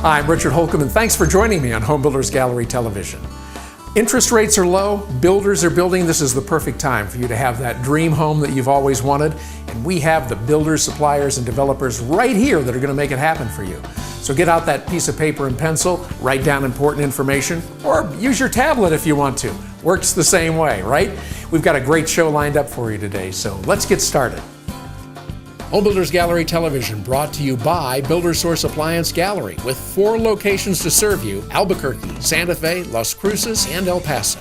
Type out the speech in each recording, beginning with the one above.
Hi, I'm Richard Holcomb, and thanks for joining me on Home Builders Gallery Television. Interest rates are low, builders are building. This is the perfect time for you to have that dream home that you've always wanted. And we have the builders, suppliers, and developers right here that are going to make it happen for you. So get out that piece of paper and pencil, write down important information, or use your tablet if you want to. Works the same way, right? We've got a great show lined up for you today, so let's get started. Home Builders Gallery Television brought to you by Builder Source Appliance Gallery with 4 locations to serve you: Albuquerque, Santa Fe, Las Cruces, and El Paso.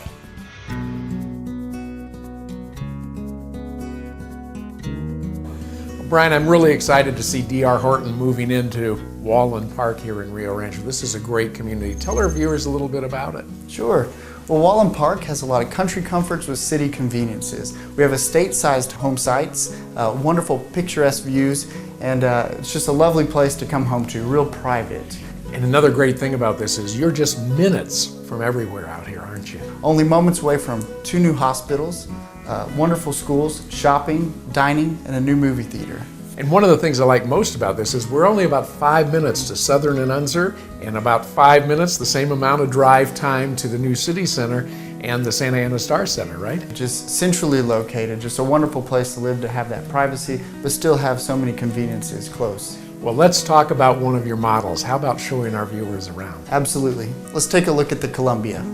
Brian, I'm really excited to see D.R. Horton moving into Wallen Park here in Rio Rancho. This is a great community. Tell our viewers a little bit about it. Sure. Well, Wallen Park has a lot of country comforts with city conveniences. We have estate-sized home sites, wonderful picturesque views, and it's just a lovely place to come home to, real private. And another great thing about this is you're just minutes from everywhere out here, aren't you? Only moments away from 2 new hospitals, wonderful schools, shopping, dining, and a new movie theater. And one of the things I like most about this is we're only about 5 minutes to Southern and Unser, and about 5 minutes, the same amount of drive time to the new city center and the Santa Ana Star Center, right? Just centrally located, just a wonderful place to live, to have that privacy, but still have so many conveniences close. Well, let's talk about one of your models. How about showing our viewers around? Absolutely. Let's take a look at the Columbia.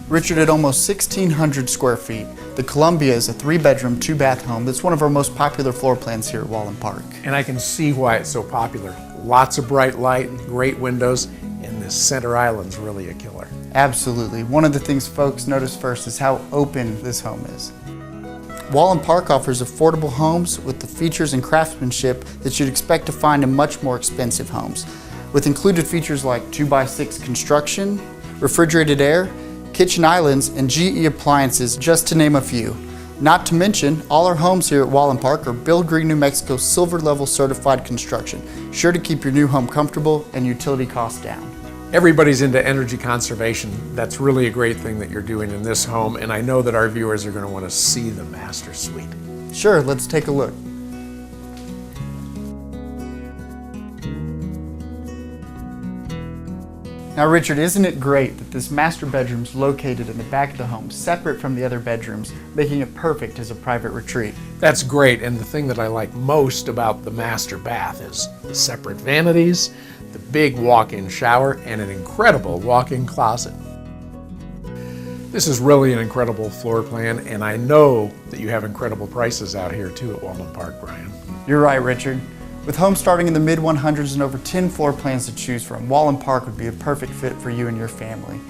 Richard, at almost 1,600 square feet, the Columbia is a 3-bedroom, 2-bath home that's one of our most popular floor plans here at Wallen Park. And I can see why it's so popular. Lots of bright light, great windows, and this center island's really a killer. Absolutely. One of the things folks notice first is how open this home is. Wallen Park offers affordable homes with the features and craftsmanship that you'd expect to find in much more expensive homes, with included features like 2x6 construction, refrigerated air, kitchen islands, and GE appliances, just to name a few. Not to mention, all our homes here at Wallen Park are Build Green New Mexico Silver Level certified construction, sure to keep your new home comfortable and utility costs down. Everybody's into energy conservation. That's really a great thing that you're doing in this home, and I know that our viewers are going to want to see the master suite. Sure, let's take a look. Now, Richard, isn't it great that this master bedroom's located in the back of the home, separate from the other bedrooms, making it perfect as a private retreat? That's great, and the thing that I like most about the master bath is the separate vanities, the big walk-in shower, and an incredible walk-in closet. This is really an incredible floor plan, and I know that you have incredible prices out here too at Wallen Park, Brian. You're right, Richard. With homes starting in the mid-100s and over 10 floor plans to choose from, Wallen Park would be a perfect fit for you and your family.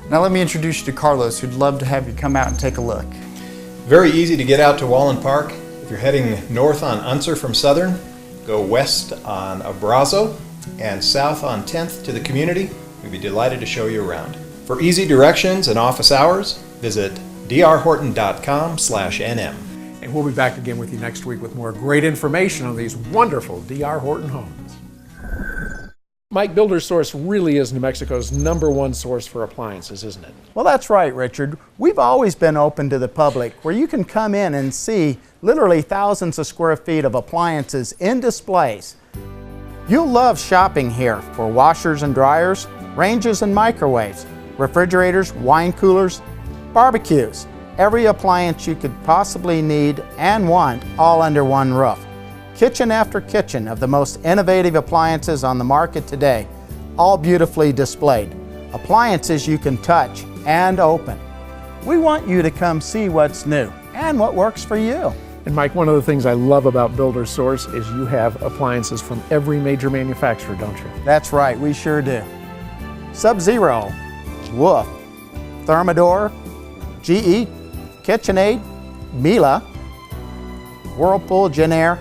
Now let me introduce you to Carlos, who'd love to have you come out and take a look. Very easy to get out to Wallen Park. If you're heading north on Unser from Southern, go west on Abrazo and south on 10th to the community. We'd be delighted to show you around. For easy directions and office hours, visit drhorton.com/nm. And we'll be back again with you next week with more great information on these wonderful D.R. Horton homes. Mike, Builder Source really is New Mexico's #1 source for appliances, isn't it? Well, that's right, Richard. We've always been open to the public, where you can come in and see literally thousands of square feet of appliances in displays. You'll love shopping here for washers and dryers, ranges and microwaves, refrigerators, wine coolers, barbecues. Every appliance you could possibly need and want, all under one roof. Kitchen after kitchen of the most innovative appliances on the market today, all beautifully displayed. Appliances you can touch and open. We want you to come see what's new and what works for you. And Mike, one of the things I love about Builder Source is you have appliances from every major manufacturer, don't you? That's right, we sure do. Sub-Zero, Wolf, Thermador, GE, KitchenAid, Miele, Whirlpool, Genair,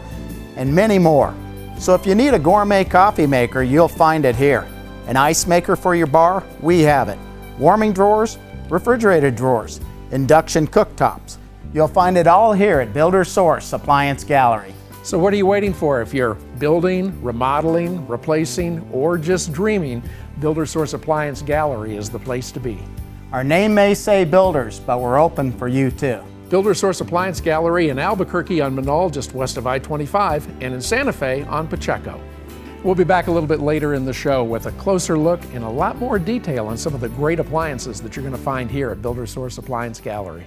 and many more. So if you need a gourmet coffee maker, you'll find it here. An ice maker for your bar? We have it. Warming drawers, refrigerated drawers, induction cooktops. You'll find it all here at Builder Source Appliance Gallery. So what are you waiting for? If you're building, remodeling, replacing, or just dreaming, Builder Source Appliance Gallery is the place to be. Our name may say builders, but we're open for you too. BuilderSource Appliance Gallery in Albuquerque on Manal, just west of I-25, and in Santa Fe on Pacheco. We'll be back a little bit later in the show with a closer look and a lot more detail on some of the great appliances that you're going to find here at BuilderSource Appliance Gallery.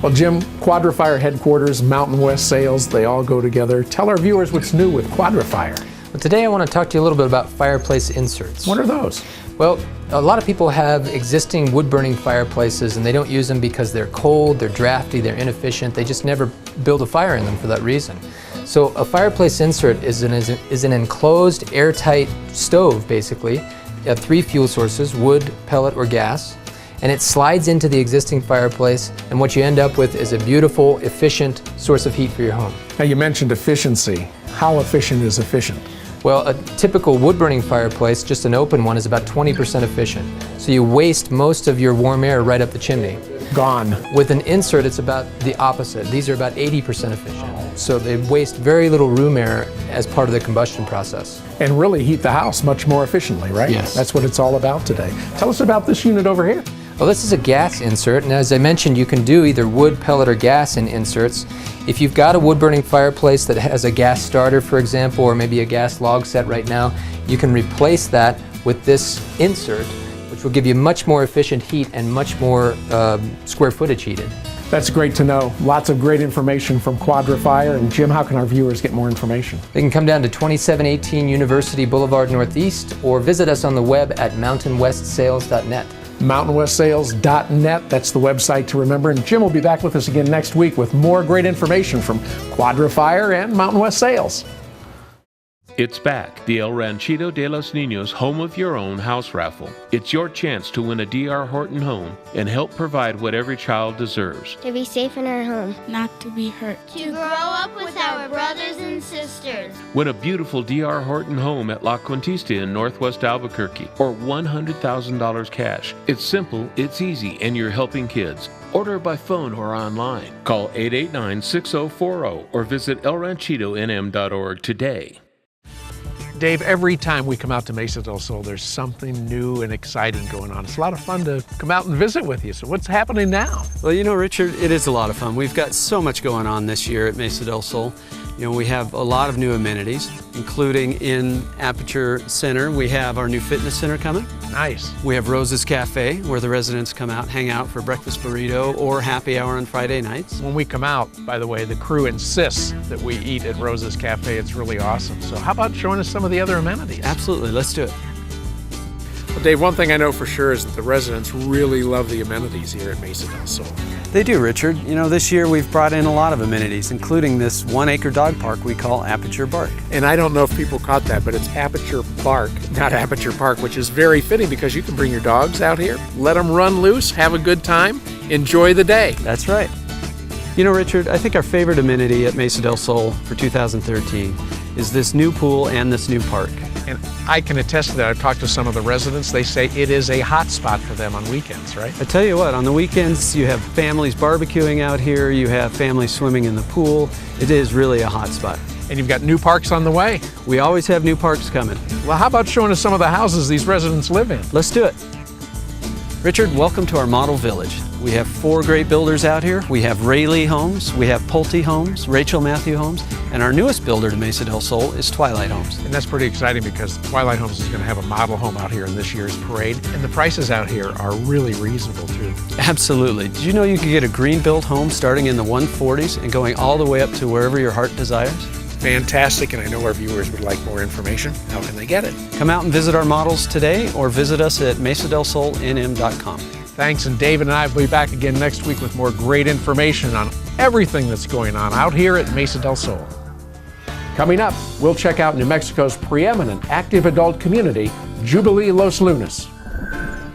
Well, Jim, Quadra-Fire headquarters, Mountain West sales, they all go together. Tell our viewers what's new with Quadra-Fire. Well, today I want to talk to you a little bit about fireplace inserts. What are those? Well, a lot of people have existing wood-burning fireplaces and they don't use them because they're cold, they're drafty, they're inefficient. They just never build a fire in them for that reason. So a fireplace insert is an enclosed, airtight stove, basically. You have 3 fuel sources, wood, pellet, or gas. And it slides into the existing fireplace, and what you end up with is a beautiful, efficient source of heat for your home. Now, you mentioned efficiency. How efficient is efficient? Well, a typical wood-burning fireplace, just an open one, is about 20% efficient. So you waste most of your warm air right up the chimney. Gone. With an insert, it's about the opposite. These are about 80% efficient. So they waste very little room air as part of the combustion process. And really heat the house much more efficiently, right? Yes. That's what it's all about today. Tell us about this unit over here. Well, this is a gas insert, and as I mentioned, you can do either wood, pellet, or gas in inserts. If you've got a wood-burning fireplace that has a gas starter, for example, or maybe a gas log set right now, you can replace that with this insert, which will give you much more efficient heat and much more square footage heated. That's great to know. Lots of great information from Quadra-Fire. And Jim, how can our viewers get more information? They can come down to 2718 University Boulevard Northeast or visit us on the web at mountainwestsales.net. mountainwestsales.net, that's the website to remember. And Jim will be back with us again next week with more great information from Quadra-Fire and Mountain West Sales. It's back, the El Ranchito de los Niños Home of Your Own house raffle. It's your chance to win a D.R. Horton home and help provide what every child deserves. To be safe in our home. Not to be hurt. To grow up with our brothers and sisters. Win a beautiful D.R. Horton home at La Quintista in Northwest Albuquerque or $100,000 cash. It's simple, it's easy, and you're helping kids. Order by phone or online. Call 889-6040 or visit elranchitonm.org today. Dave, every time we come out to Mesa del Sol, there's something new and exciting going on. It's a lot of fun to come out and visit with you. So what's happening now? Well, you know, Richard, it is a lot of fun. We've got so much going on this year at Mesa del Sol. You know, we have a lot of new amenities, including in Aperture Center. We have our new fitness center coming. Nice. We have Rose's Cafe, where the residents come out, hang out for breakfast burrito or happy hour on Friday nights. When we come out, by the way, the crew insists that we eat at Rose's Cafe. It's really awesome. So how about showing us some of the other amenities? Absolutely, let's do it. Well, Dave, one thing I know for sure is that the residents really love the amenities here at Mesa del Sol. They do, Richard. You know, this year we've brought in a lot of amenities, including this 1-acre dog park we call Aperture Bark. And I don't know if people caught that, but it's Aperture Bark, not Aperture Park, which is very fitting because you can bring your dogs out here, let them run loose, have a good time, enjoy the day. That's right. You know, Richard, I think our favorite amenity at Mesa del Sol for 2013 is this new pool and this new park. And I can attest to that. I've talked to some of the residents. They say it is a hot spot for them on weekends, right? I tell you what, on the weekends you have families barbecuing out here, you have families swimming in the pool. It is really a hot spot. And you've got new parks on the way. We always have new parks coming. Well, how about showing us some of the houses these residents live in? Let's do it. Richard, welcome to our model village. We have 4 great builders out here. We have Rayleigh Homes, we have Pulte Homes, Rachel Matthew Homes, and our newest builder to Mesa del Sol is Twilight Homes. And that's pretty exciting because Twilight Homes is going to have a model home out here in this year's parade. And the prices out here are really reasonable too. Absolutely. Did you know you could get a green-built home starting in the 140s and going all the way up to wherever your heart desires? Fantastic, and I know our viewers would like more information. How can they get it? Come out and visit our models today or visit us at mesadelsolnm.com. Thanks, and David and I will be back again next week with more great information on everything that's going on out here at Mesa del Sol. Coming up, we'll check out New Mexico's preeminent active adult community, Jubilee Los Lunas.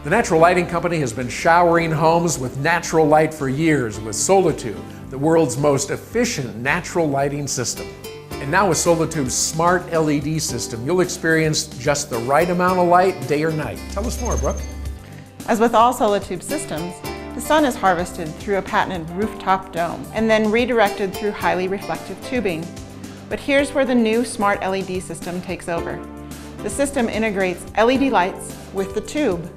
The Natural Lighting Company has been showering homes with natural light for years with Solitube, the world's most efficient natural lighting system. And now with Solitube's smart LED system, you'll experience just the right amount of light day or night. Tell us more, Brooke. As with all Solitube systems, the sun is harvested through a patented rooftop dome and then redirected through highly reflective tubing. But here's where the new smart LED system takes over. The system integrates LED lights with the tube.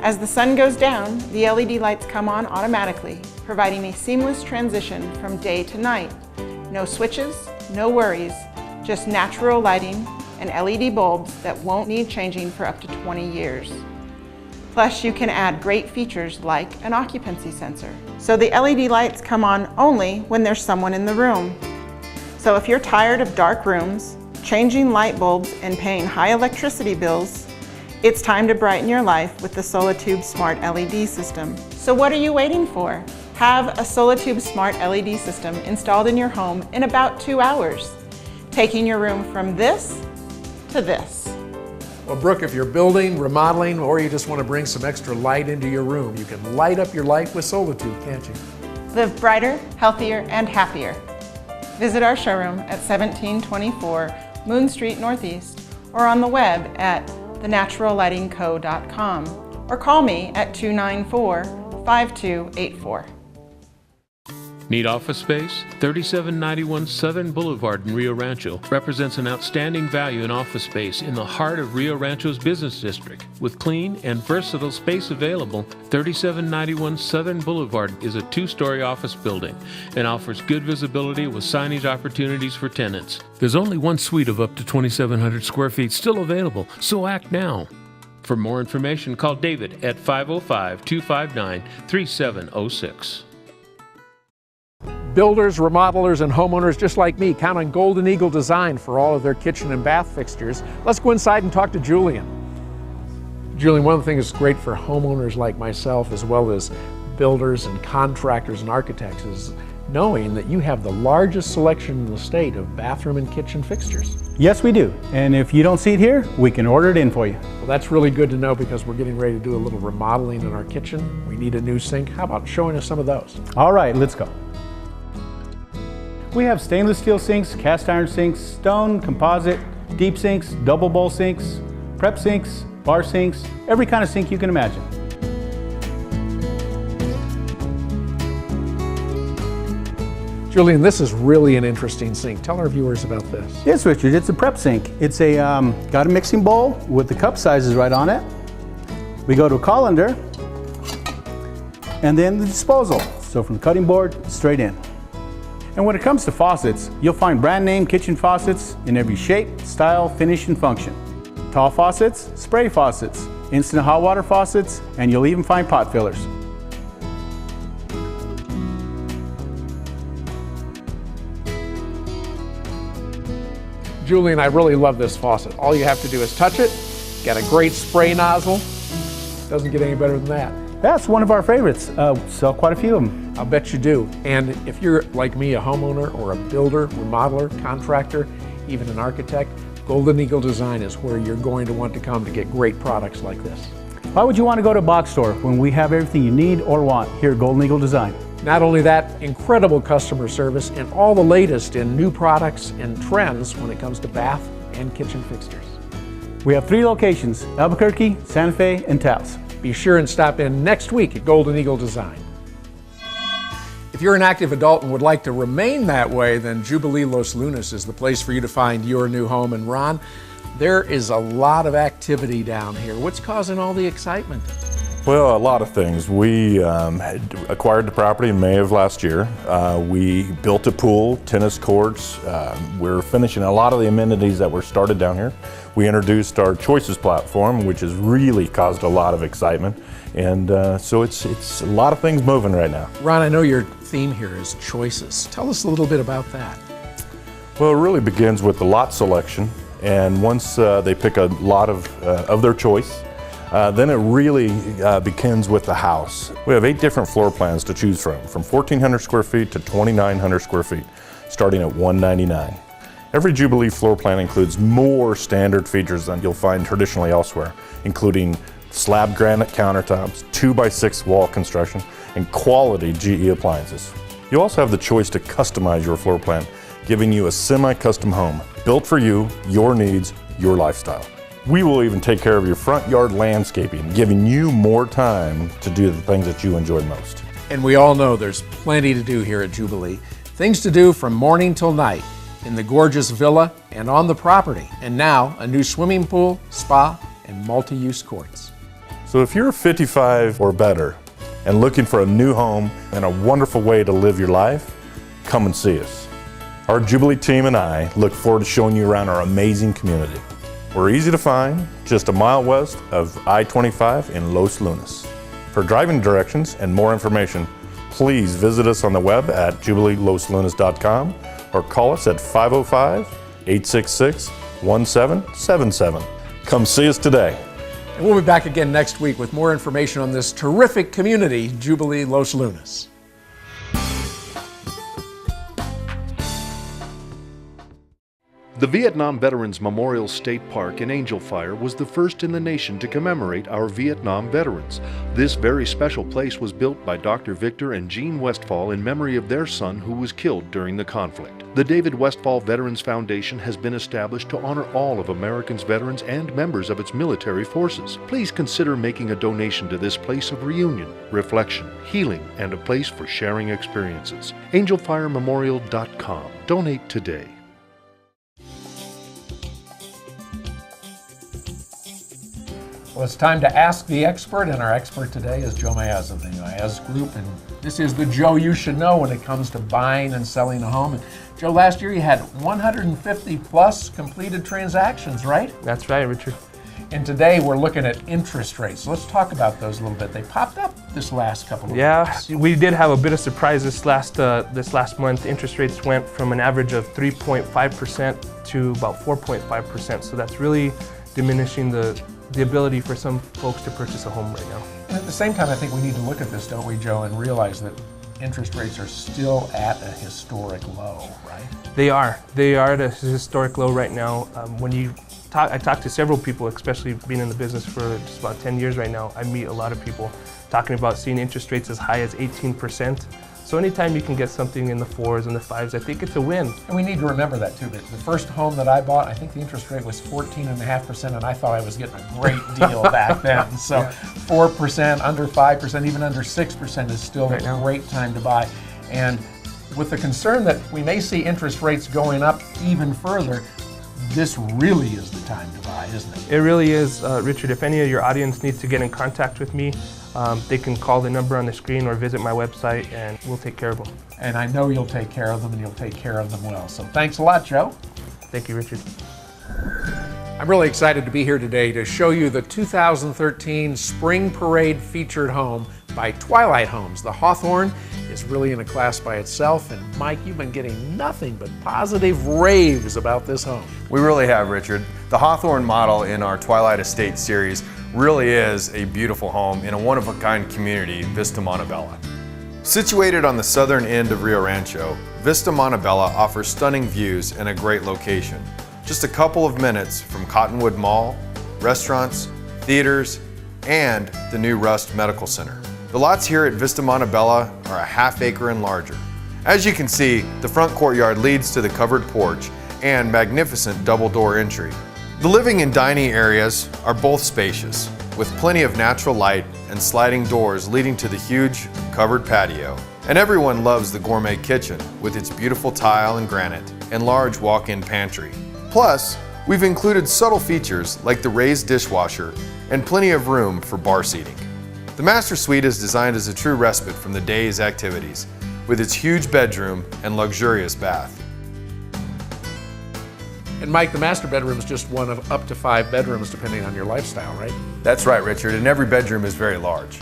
As the sun goes down, the LED lights come on automatically, providing a seamless transition from day to night. No switches, no worries, just natural lighting and LED bulbs that won't need changing for up to 20 years. Plus, you can add great features like an occupancy sensor. So the LED lights come on only when there's someone in the room. So if you're tired of dark rooms, changing light bulbs, and paying high electricity bills, it's time to brighten your life with the Solitube Smart LED system. So what are you waiting for? Have a Solitube Smart LED system installed in your home in about 2 hours, taking your room from this to this. Well, Brooke, if you're building, remodeling, or you just want to bring some extra light into your room, you can light up your life with Solitube, can't you? Live brighter, healthier, and happier. Visit our showroom at 1724 Moon Street Northeast or on the web at thenaturallightingco.com or call me at 294-5284. Need office space? 3791 Southern Boulevard in Rio Rancho represents an outstanding value in office space in the heart of Rio Rancho's business district. With clean and versatile space available, 3791 Southern Boulevard is a 2-story office building and offers good visibility with signage opportunities for tenants. There's only one suite of up to 2,700 square feet still available, so act now. For more information, call David at 505-259-3706. Builders, remodelers, and homeowners just like me count on Golden Eagle Design for all of their kitchen and bath fixtures. Let's go inside and talk to Julian. Julian, one of the things that's great for homeowners like myself, as well as builders and contractors and architects, is knowing that you have the largest selection in the state of bathroom and kitchen fixtures. Yes, we do. And if you don't see it here, we can order it in for you. Well, that's really good to know because we're getting ready to do a little remodeling in our kitchen. We need a new sink. How about showing us some of those? All right, let's go. We have stainless steel sinks, cast iron sinks, stone, composite, deep sinks, double bowl sinks, prep sinks, bar sinks, every kind of sink you can imagine. Julian, this is really an interesting sink. Tell our viewers about this. Yes, Richard, it's a prep sink. It's a got a mixing bowl with the cup sizes right on it. We go to a colander, and then the disposal. So from the cutting board, straight in. And when it comes to faucets, you'll find brand name kitchen faucets in every shape, style, finish, and function. Tall faucets, spray faucets, instant hot water faucets, and you'll even find pot fillers. Julian, I really love this faucet. All you have to do is touch it. Got a great spray nozzle. Doesn't get any better than that. That's one of our favorites. Sell quite a few of them. I'll bet you do. And if you're like me, a homeowner or a builder, remodeler, contractor, even an architect, Golden Eagle Design is where you're going to want to come to get great products like this. Why would you want to go to a box store when we have everything you need or want here at Golden Eagle Design? Not only that, incredible customer service and all the latest in new products and trends when it comes to bath and kitchen fixtures. We have 3 locations, Albuquerque, Santa Fe, and Taos. Be sure and stop in next week at Golden Eagle Design. If you're an active adult and would like to remain that way, then Jubilee Los Lunas is the place for you to find your new home. And Ron, there is a lot of activity down here. What's causing all the excitement? Well, a lot of things. We acquired the property in May of last year. We built a pool, tennis courts. We're finishing a lot of the amenities that were started down here. We introduced our Choices platform, which has really caused a lot of excitement. And so it's a lot of things moving right now. Ron, I know your theme here is choices. Tell us a little bit about that. Well, it really begins with the lot selection. And once they pick a lot of their choice, then it really begins with the house. We have 8 different floor plans to choose from 1,400 square feet to 2,900 square feet, starting at $199. Every Jubilee floor plan includes more standard features than you'll find traditionally elsewhere, including slab granite countertops, 2x6 wall construction, and quality GE appliances. You also have the choice to customize your floor plan, giving you a semi-custom home built for you, your needs, your lifestyle. We will even take care of your front yard landscaping, giving you more time to do the things that you enjoy most. And we all know there's plenty to do here at Jubilee. Things to do from morning till night in the gorgeous villa and on the property. And now a new swimming pool, spa, and multi-use courts. So if you're 55 or better and looking for a new home and a wonderful way to live your life, come and see us. Our Jubilee team and I look forward to showing you around our amazing community. We're easy to find, just a mile west of I-25 in Los Lunas. For driving directions and more information, please visit us on the web at jubileeloslunas.com or call us at 505-866-1777. Come see us today. And we'll be back again next week with more information on this terrific community, Jubilee Los Lunas. The Vietnam Veterans Memorial State Park in Angel Fire was the first in the nation to commemorate our Vietnam veterans. This very special place was built by Dr. Victor and Jean Westphal in memory of their son who was killed during the conflict. The David Westphal Veterans Foundation has been established to honor all of America's veterans and members of its military forces. Please consider making a donation to this place of reunion, reflection, healing, and a place for sharing experiences. AngelFireMemorial.com. Donate today. Well, it's time to ask the expert, and our expert today is Joe Mayaz of the Mayaz Group, and this is the Joe you should know when it comes to buying and selling a home. And Joe, last year you had 150 plus completed transactions, right? That's right, Richard. And today we're looking at interest rates. So let's talk about those a little bit. They popped up this last couple of weeks. Yeah, we did have a bit of surprise this last month. Interest rates went from an average of 3.5% to about 4.5%. So that's really diminishing the ability for some folks to purchase a home right now. And at the same time, I think we need to look at this, don't we, Joe, and realize that interest rates are still at a historic low, right? They are. They are at a historic low right now. I talk to several people, especially being in the business for just about 10 years right now. I meet a lot of people talking about seeing interest rates as high as 18%. So anytime you can get something in the 4s and the 5s, I think it's a win. And we need to remember that too. The first home that I bought, I think the interest rate was 14.5%, and I thought I was getting a great deal back then. So 4%, under 5%, even under 6% is still a great time to buy. And with the concern that we may see interest rates going up even further, this really is the time to buy, isn't it? It really is, Richard. If any of your audience needs to get in contact with me, they can call the number on the screen or visit my website, and we'll take care of them. And I know you'll take care of them, and you'll take care of them well. So thanks a lot, Joe. Thank you, Richard. I'm really excited to be here today to show you the 2013 Spring Parade featured home by Twilight Homes. The Hawthorne is really in a class by itself, and Mike, you've been getting nothing but positive raves about this home. We really have, Richard. The Hawthorne model in our Twilight Estate series really is a beautiful home in a one-of-a-kind community, Vista Montebella. Situated on the southern end of Rio Rancho, Vista Montebella offers stunning views and a great location. Just a couple of minutes from Cottonwood Mall, restaurants, theaters, and the new Rust Medical Center. The lots here at Vista Montebella are a half acre and larger. As you can see, the front courtyard leads to the covered porch and magnificent double-door entry. The living and dining areas are both spacious, with plenty of natural light and sliding doors leading to the huge covered patio. And everyone loves the gourmet kitchen with its beautiful tile and granite and large walk-in pantry. Plus, we've included subtle features like the raised dishwasher and plenty of room for bar seating. The master suite is designed as a true respite from the day's activities, with its huge bedroom and luxurious bath. And Mike, the master bedroom is just one of up to 5 bedrooms depending on your lifestyle, right? That's right, Richard, and every bedroom is very large.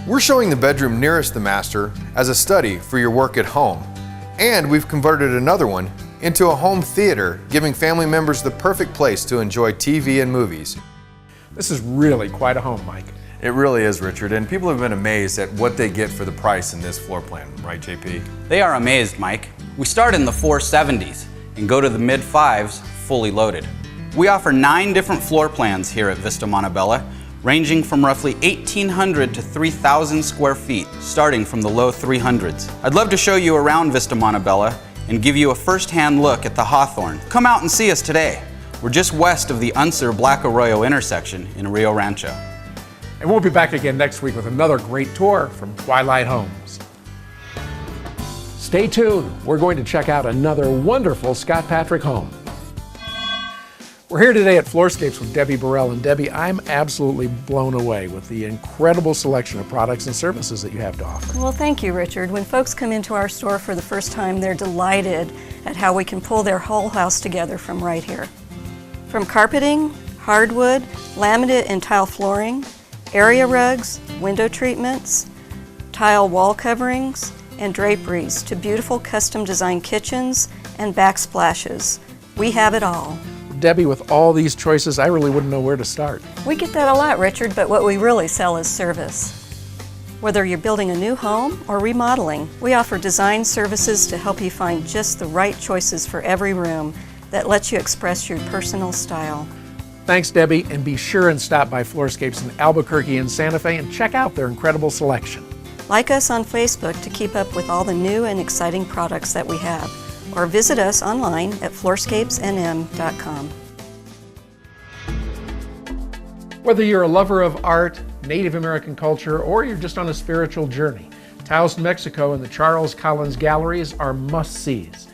We're showing the bedroom nearest the master as a study for your work at home. And we've converted another one into a home theater, giving family members the perfect place to enjoy TV and movies. This is really quite a home, Mike. It really is, Richard, and people have been amazed at what they get for the price in this floor plan, right, JP? They are amazed, Mike. We start in the 470s and go to the mid-5s fully loaded. We offer 9 different floor plans here at Vista Montebella, ranging from roughly 1,800 to 3,000 square feet, starting from the low 300s. I'd love to show you around Vista Montebella and give you a first-hand look at the Hawthorne. Come out and see us today. We're just west of the Unser-Black Arroyo intersection in Rio Rancho. And we'll be back again next week with another great tour from Twilight Homes. Stay tuned. We're going to check out another wonderful Scott Patrick home. We're here today at Floorscapes with Debbie Burrell. And Debbie, I'm absolutely blown away with the incredible selection of products and services that you have to offer. Well, thank you, Richard. When folks come into our store for the first time, they're delighted at how we can pull their whole house together from right here. From carpeting, hardwood, laminate and tile flooring, area rugs, window treatments, tile wall coverings, and draperies, to beautiful custom designed kitchens and backsplashes. We have it all. Debbie, with all these choices, I really wouldn't know where to start. We get that a lot, Richard, but what we really sell is service. Whether you're building a new home or remodeling, we offer design services to help you find just the right choices for every room that lets you express your personal style. Thanks, Debbie, and be sure and stop by Floorscapes in Albuquerque and Santa Fe and check out their incredible selection. Like us on Facebook to keep up with all the new and exciting products that we have, or visit us online at floorscapesnm.com. Whether you're a lover of art, Native American culture, or you're just on a spiritual journey, Taos, New Mexico and the Charles Collins Galleries are must-sees.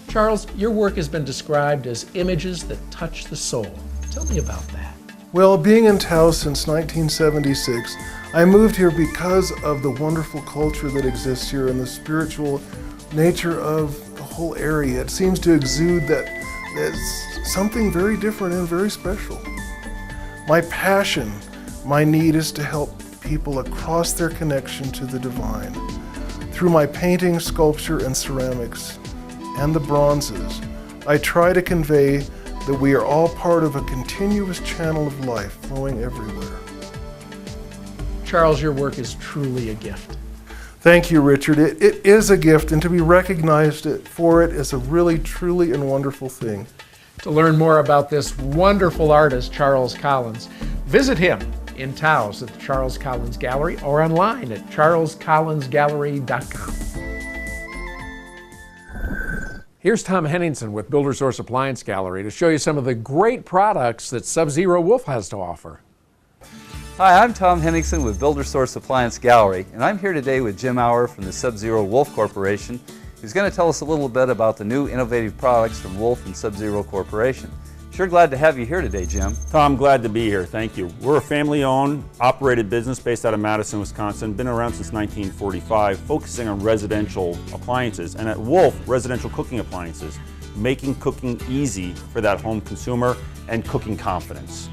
Charles, your work has been described as images that touch the soul. Tell me about that. Well, being in Taos since 1976, I moved here because of the wonderful culture that exists here and the spiritual nature of the whole area. It seems to exude that there's something very different and very special. My passion, my need is to help people across their connection to the divine. Through my painting, sculpture, and ceramics, and the bronzes, I try to convey that we are all part of a continuous channel of life flowing everywhere. Charles, your work is truly a gift. Thank you, Richard. It is a gift, and to be recognized for it is a really, truly, and wonderful thing. To learn more about this wonderful artist, Charles Collins, visit him in Taos at the Charles Collins Gallery or online at charlescollinsgallery.com. Here's Tom Henningsen with Buildersource Appliance Gallery to show you some of the great products that Sub-Zero Wolf has to offer. Hi, I'm Tom Henningsen with Buildersource Appliance Gallery, and I'm here today with Jim Auer from the Sub-Zero Wolf Corporation, who's going to tell us a little bit about the new innovative products from Wolf and Sub-Zero Corporation. Sure glad to have you here today, Jim. Tom, glad to be here. Thank you. We're a family-owned, operated business based out of Madison, Wisconsin. Been around since 1945, focusing on residential appliances, and at Wolf, residential cooking appliances, making cooking easy for that home consumer and cooking confidence.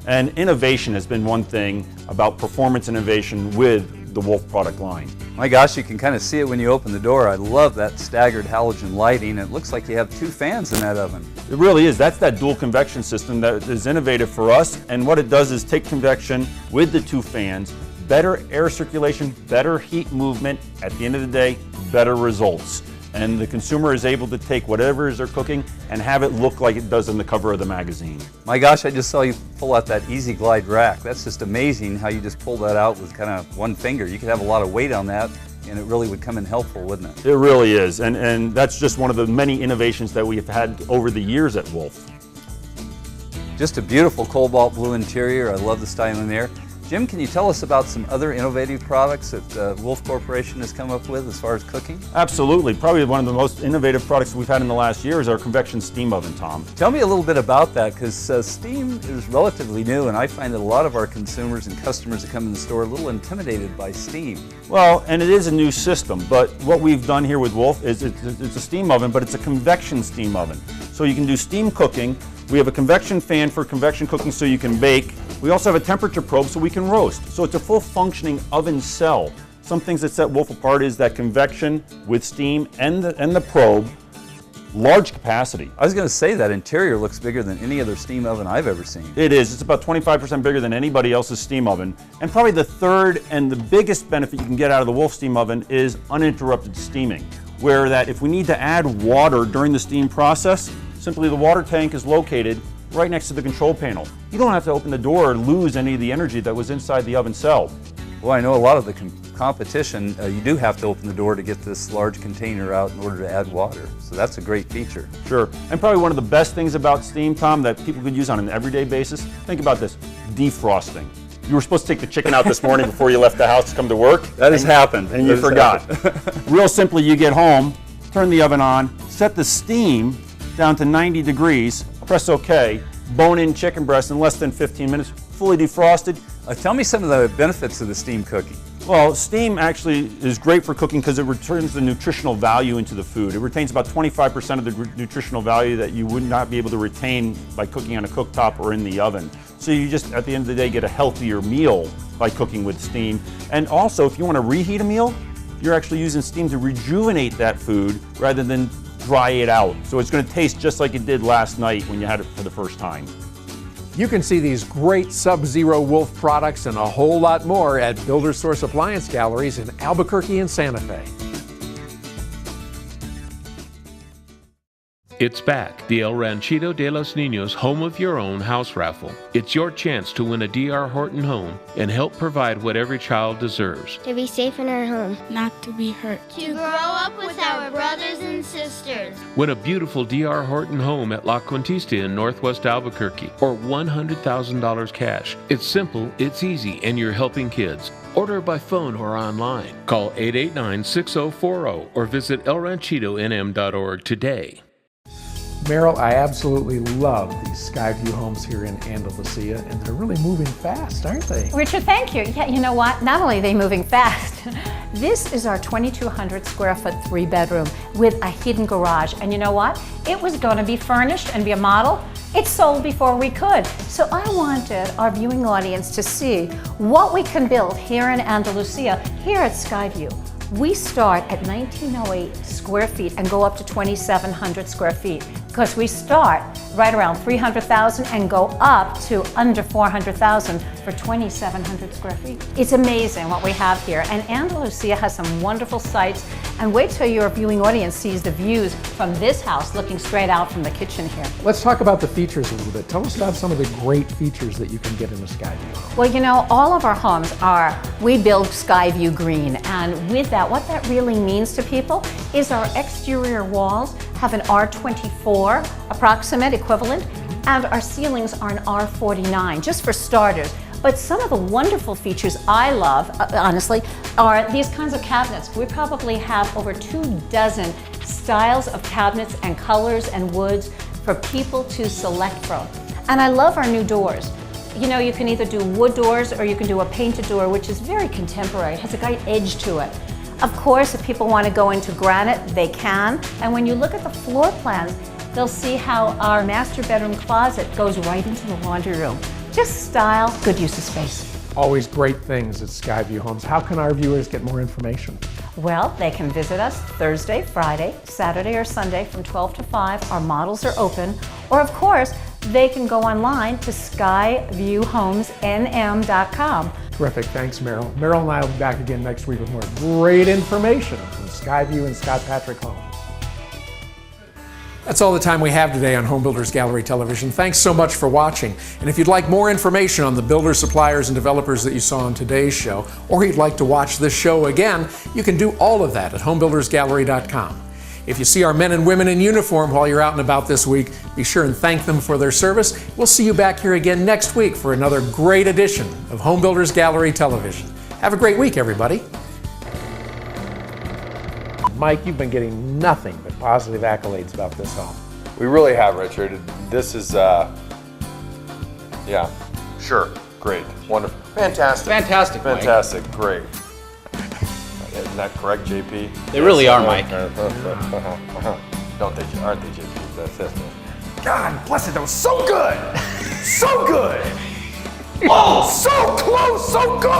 And innovation has been one thing about performance innovation with the Wolf product line. My gosh, you can kind of see it when you open the door. I love that staggered halogen lighting. It looks like you have two fans in that oven. It really is. That's that dual convection system that is innovative for us. And what it does is take convection with the two fans, better air circulation, better heat movement. At the end of the day, better results. And the consumer is able to take whatever they're cooking and have it look like it does in the cover of the magazine. My gosh, I just saw you pull out that Easy Glide rack. That's just amazing how you just pull that out with kind of one finger. You could have a lot of weight on that and it really would come in helpful, wouldn't it? It really is, and that's just one of the many innovations that we've had over the years at Wolf. Just a beautiful cobalt blue interior. I love the styling there. Jim, can you tell us about some other innovative products that Wolf Corporation has come up with as far as cooking? Absolutely. Probably one of the most innovative products we've had in the last year is our convection steam oven, Tom. Tell me a little bit about that, because steam is relatively new, and I find that a lot of our consumers and customers that come in the store are a little intimidated by steam. Well, and it is a new system, but what we've done here with Wolf is it's a steam oven, but it's a convection steam oven. So you can do steam cooking. We have a convection fan for convection cooking so you can bake. We also have a temperature probe so we can roast. So it's a full functioning oven cell. Some things that set Wolf apart is that convection with steam and the probe, large capacity. I was going to say that interior looks bigger than any other steam oven I've ever seen. It is. It's about 25% bigger than anybody else's steam oven. And probably the third and the biggest benefit you can get out of the Wolf steam oven is uninterrupted steaming, where that if we need to add water during the steam process, simply the water tank is located right next to the control panel. You don't have to open the door or lose any of the energy that was inside the oven cell. Well, I know a lot of the competition, you do have to open the door to get this large container out in order to add water. So that's a great feature. Sure. And probably one of the best things about steam, Tom, that people could use on an everyday basis, think about this, defrosting. You were supposed to take the chicken out this morning before you left the house to come to work. That has happened. And you forgot. Real simply, you get home, turn the oven on, set the steam down to 90 degrees, press OK, bone-in chicken breast in less than 15 minutes, fully defrosted. Tell me some of the benefits of the steam cooking. Well, steam actually is great for cooking because it returns the nutritional value into the food. It retains about 25% of the nutritional value that you would not be able to retain by cooking on a cooktop or in the oven. So you just, at the end of the day, get a healthier meal by cooking with steam. And also, if you want to reheat a meal, you're actually using steam to rejuvenate that food rather than dry it out. So it's going to taste just like it did last night when you had it for the first time. You can see these great Sub-Zero Wolf products and a whole lot more at Builder's Source Appliance Galleries in Albuquerque and Santa Fe. It's back, the El Ranchito de los Niños Home of Your Own house raffle. It's your chance to win a D.R. Horton home and help provide what every child deserves. To be safe in our home. Not to be hurt. To grow up with our brothers and sisters. Win a beautiful D.R. Horton home at La Cuentista in Northwest Albuquerque or $100,000 cash. It's simple, it's easy, and you're helping kids. Order by phone or online. Call 889-6040 or visit elranchitonm.org today. Meryl, I absolutely love these Skyview homes here in Andalusia, and they're really moving fast, aren't they? Richard, thank you. Yeah, you know what? Not only are they moving fast, this is our 2,200 square foot 3-bedroom with a hidden garage. And you know what? It was going to be furnished and be a model. It sold before we could. So I wanted our viewing audience to see what we can build here in Andalusia, here at Skyview. We start at 1,908 square feet and go up to 2,700 square feet because we start right around 300,000 and go up to under 400,000 for 2,700 square feet. It's amazing what we have here, and Andalusia has some wonderful sites, and wait till your viewing audience sees the views from this house looking straight out from the kitchen here. Let's talk about the features a little bit. Tell us about some of the great features that you can get in a Skyview. Well, you know, all of our homes we build Skyview green, and with that, what that really means to people is our exterior walls have an R24 approximate equivalent, and our ceilings are an R49, just for starters. But some of the wonderful features I love, honestly, are these kinds of cabinets. We probably have over 24 styles of cabinets and colors and woods for people to select from. And I love our new doors. You know, you can either do wood doors or you can do a painted door, which is very contemporary. It has a great edge to it. Of course, if people want to go into granite, they can. And when you look at the floor plans, they'll see how our master bedroom closet goes right into the laundry room. Just style, good use of space. Always great things at Skyview Homes. How can our viewers get more information? Well, they can visit us Thursday, Friday, Saturday, or Sunday from 12 to 5. Our models are open. Or, of course, they can go online to skyviewhomesnm.com. Terrific. Thanks, Meryl. Meryl and I will be back again next week with more great information from Skyview and Scott Patrick Home. That's all the time we have today on Home Builders Gallery Television. Thanks so much for watching. And if you'd like more information on the builders, suppliers, and developers that you saw on today's show, or you'd like to watch this show again, you can do all of that at homebuildersgallery.com. If you see our men and women in uniform while you're out and about this week, be sure and thank them for their service. We'll see you back here again next week for another great edition of Home Builders Gallery Television. Have a great week, everybody. Mike, you've been getting nothing but positive accolades about this home. We really have, Richard. This is, yeah, sure, great, wonderful, fantastic. Fantastic, Mike. Fantastic, great. Isn't that correct, JP? They really are, Mike. Don't they? Aren't they, JP? That's it. God bless it, that was so good! So good! Oh, so close, so good!